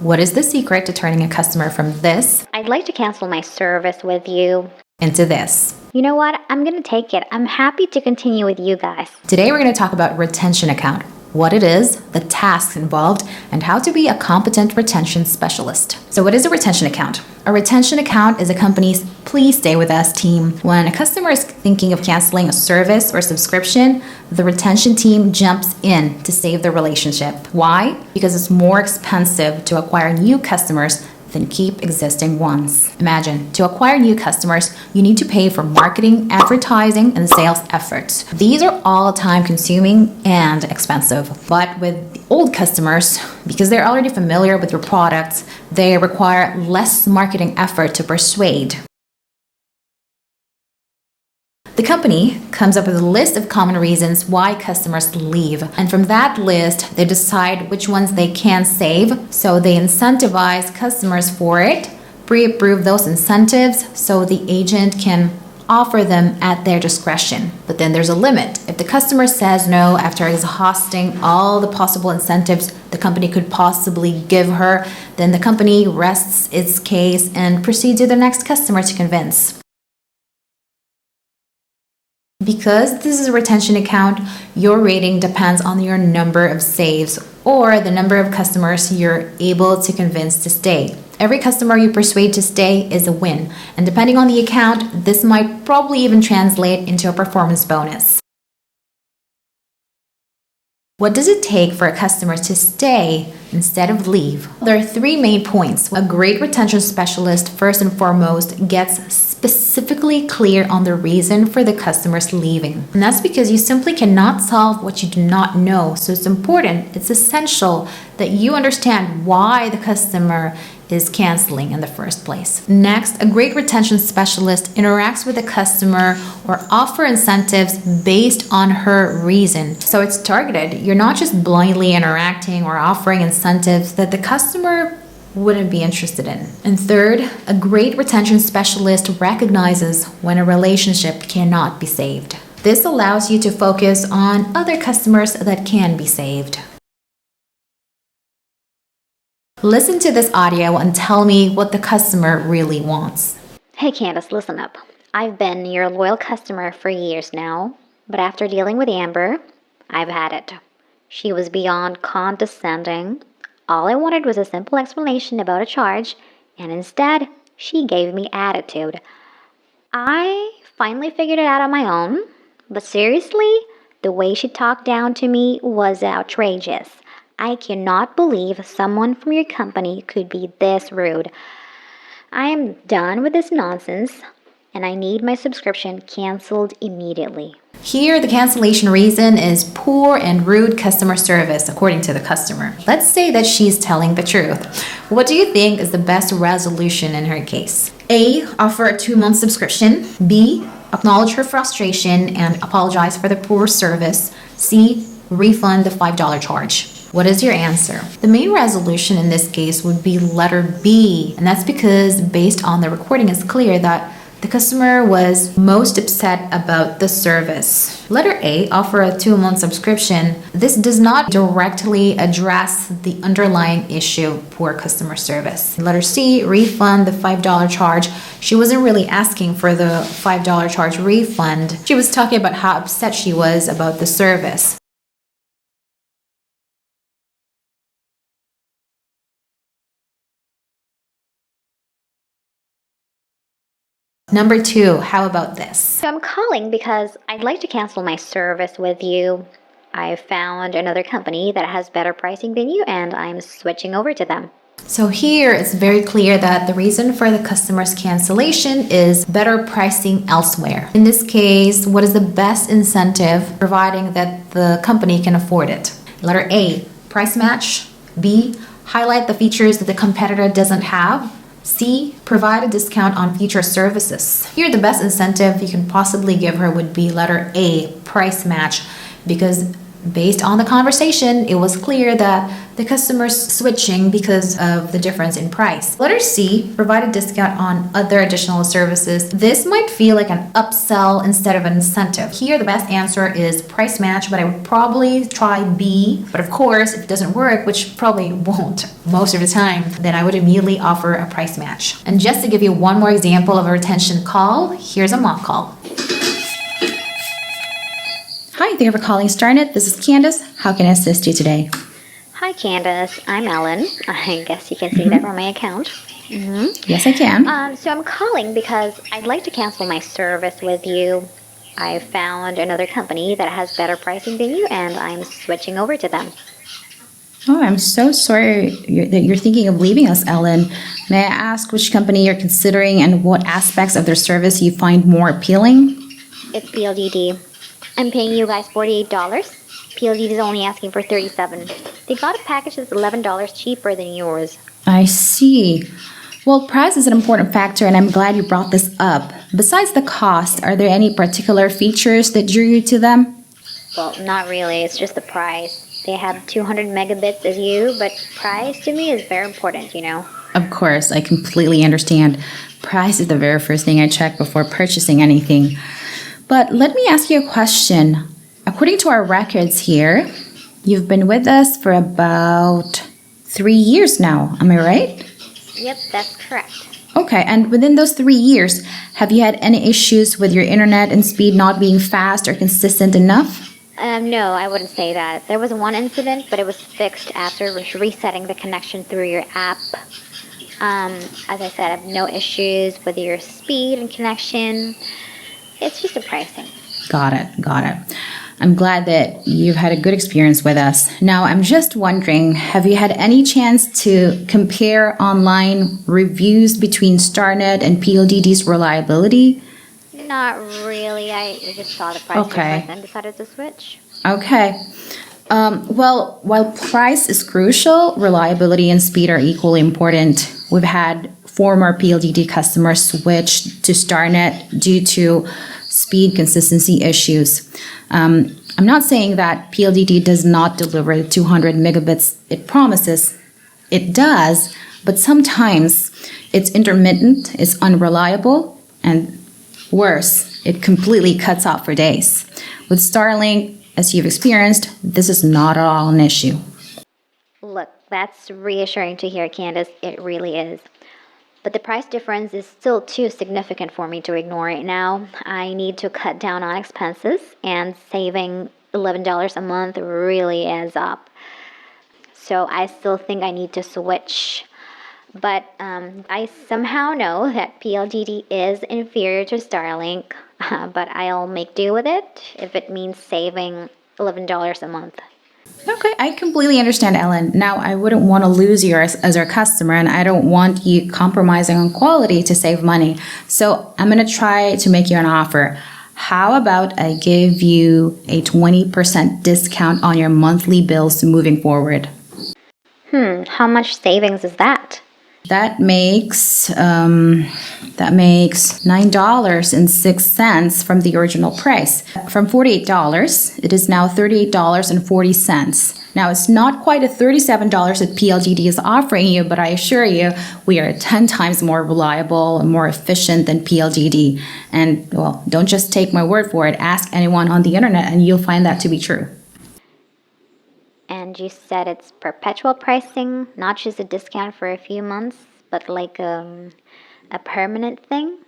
What is the secret to turning a customer from this I'd like to cancel my service with you. into this? You know what? I'm gonna take it. I'm happy to continue with you guys. Today we're going to talk about retention account, what it is, the tasks involved, and how to be a competent retention specialist. So what is a retention account? A retention account is a company's "please stay with us" team. When a customer is thinking of canceling a service or subscription, the retention team jumps in to save the relationship. Why? Because it's more expensive to acquire new customers than keep existing ones. Imagine, to acquire new customers, you need to pay for marketing, advertising, and sales efforts. These are all time-consuming and expensive. But with the old customers, because they're already familiar with your products, they require less marketing effort to persuade. The company comes up with a list of common reasons why customers leave. And from that list, they decide which ones they can save. So they incentivize customers for it, pre-approve those incentives so the agent can offer them at their discretion. But then there's a limit. If the customer says no after exhausting all the possible incentives the company could possibly give her, then the company rests its case and proceeds to the next customer to convince. Because this is a retention account, your rating depends on your number of saves or the number of customers you're able to convince to stay. Every customer you persuade to stay is a win, and depending on the account, this might probably even translate into a performance bonus. What does it take for a customer to stay instead of leave? There are three main points. A great retention specialist, first and foremost, gets specifically clear on the reason for the customers leaving. And that's because you simply cannot solve what you do not know. So it's important, it's essential that you understand why the customer is canceling in the first place. Next, a great retention specialist interacts with the customer or offer incentives based on her reason. So it's targeted. You're not just blindly interacting or offering incentives that the customer wouldn't be interested in. And third, a great retention specialist recognizes when a relationship cannot be saved. This allows you to focus on other customers that can be saved. Listen to this audio and tell me what the customer really wants. Hey Candace, listen up. I've been your loyal customer for years now, but after dealing with Amber, I've had it. She was beyond condescending. All I wanted was a simple explanation about a charge, and instead, she gave me attitude. I finally figured it out on my own, but seriously, the way she talked down to me was outrageous. I cannot believe someone from your company could be this rude. I am done with this nonsense, and I need my subscription canceled immediately. Here, the cancellation reason is poor and rude customer service, according to the customer. Let's say that she's telling the truth. What do you think is the best resolution in her case? A. Offer a 2-month subscription. B. Acknowledge her frustration and apologize for the poor service. C. Refund the $5 charge. What is your answer? The main resolution in this case would be letter B, and that's because based on the recording, it's clear that the customer was most upset about the service. Letter A, offer a 2-month subscription. This does not directly address the underlying issue, poor customer service. Letter C, refund the $5 charge. She wasn't really asking for the $5 charge refund. She was talking about how upset she was about the service. Number 2, how about this? So I'm calling because I'd like to cancel my service with you. I found another company that has better pricing than you, and I'm switching over to them. So here it's very clear that the reason for the customer's cancellation is better pricing elsewhere. In this case, what is the best incentive providing that the company can afford it? Letter A, price match. B, highlight the features that the competitor doesn't have. C, provide a discount on future services. Here, the best incentive you can possibly give her would be letter A, price match, because Based on the conversation, it was clear that the customer's switching because of the difference in price. Letter C, provide a discount on other additional services. This might feel like an upsell instead of an incentive. Here, the best answer is price match, but I would probably try B. But of course, if it doesn't work, which probably won't most of the time, then I would immediately offer a price match. And just to give you one more example of a retention call, here's a mock call. Hi, thank you for calling StarNet. This is Candace. How can I assist you today? Hi, Candace. I'm Ellen. I guess you can see that from my account. Yes, I can. So I'm calling because I'd like to cancel my service with you. I found another company that has better pricing than you, and I'm switching over to them. Oh, I'm so sorry that you're thinking of leaving us, Ellen. May I ask which company you're considering and what aspects of their service you find more appealing? It's PLDD. I'm paying you guys $48. PLDD is only asking for $37. They got a package that's $11 cheaper than yours. I see. Well, price is an important factor, and I'm glad you brought this up. Besides the cost, are there any particular features that drew you to them? Well, not really. It's just the price. They have 200 megabits as you, but price to me is very important, you know. Of course, I completely understand. Price is the very first thing I check before purchasing anything. But let me ask you a question. According to our records here, you've been with us for about 3 years now. Am I right? Yep, that's correct. Okay, and within those 3 years, have you had any issues with your internet and speed not being fast or consistent enough? No, I wouldn't say that. There was one incident, but it was fixed after resetting the connection through your app. As I said, I have no issues with your speed and connection. It's just a pricing. Got it. I'm glad that you've had a good experience with us. Now, I'm just wondering, have you had any chance to compare online reviews between StarNet and PLDD's reliability? Not really. I just saw the price difference and decided to switch. Okay. Well, while price is crucial, reliability and speed are equally important. We've had former PLDD customers switch to StarNet due to speed consistency issues. I'm not saying that PLDD does not deliver the 200 megabits it promises. It does, but sometimes it's intermittent, it's unreliable, and worse, it completely cuts off for days. With Starlink, as you've experienced, this is not at all an issue. Look, that's reassuring to hear, Candace. It really is. But the price difference is still too significant for me to ignore it now. I need to cut down on expenses, and saving $11 a month really adds up. So I still think I need to switch. But I somehow know that PLDD is inferior to Starlink, but I'll make do with it if it means saving $11 a month. Okay, I completely understand, Ellen. Now, I wouldn't want to lose you as our customer, and I don't want you compromising on quality to save money. So I'm going to try to make you an offer. How about I give you a 20% discount on your monthly bills moving forward? How much savings is that? That makes $9.06 from the original price. From $48, it is now $38.40. Now, it's not quite a $37 that PLDD is offering you, but I assure you, we are 10 times more reliable and more efficient than PLDD. And, well, don't just take my word for it. Ask anyone on the internet, and you'll find that to be true. And you said it's perpetual pricing, not just a discount for a few months, but like a permanent thing?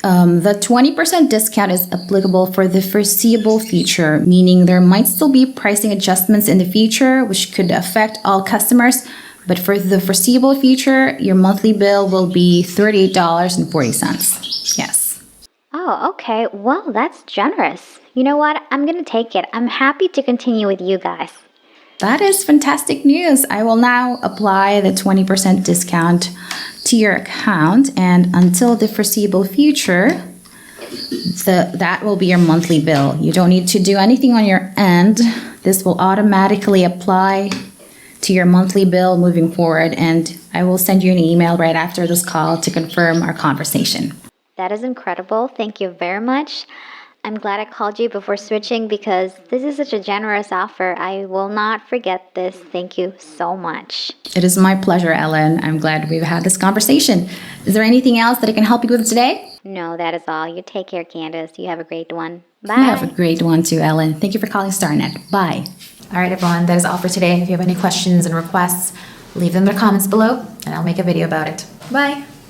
The 20% discount is applicable for the foreseeable future, meaning there might still be pricing adjustments in the future, which could affect all customers. But for the foreseeable future, your monthly bill will be $38.40. Yes. Oh, okay. Well, that's generous. You know what? I'm going to take it. I'm happy to continue with you guys. That is fantastic news. I will now apply the 20% discount to your account, and until the foreseeable future, that will be your monthly bill. You don't need to do anything on your end. This will automatically apply to your monthly bill moving forward, and I will send you an email right after this call to confirm our conversation. That is incredible. Thank you very much. I'm glad I called you before switching because this is such a generous offer. I will not forget this. Thank you so much. It is my pleasure, Ellen. I'm glad we've had this conversation. Is there anything else that I can help you with today? No, that is all. You take care, Candace. You have a great one. Bye. You have a great one too, Ellen. Thank you for calling StarNet. Bye. All right, everyone, that is all for today. If you have any questions and requests, leave them in the comments below, and I'll make a video about it. Bye.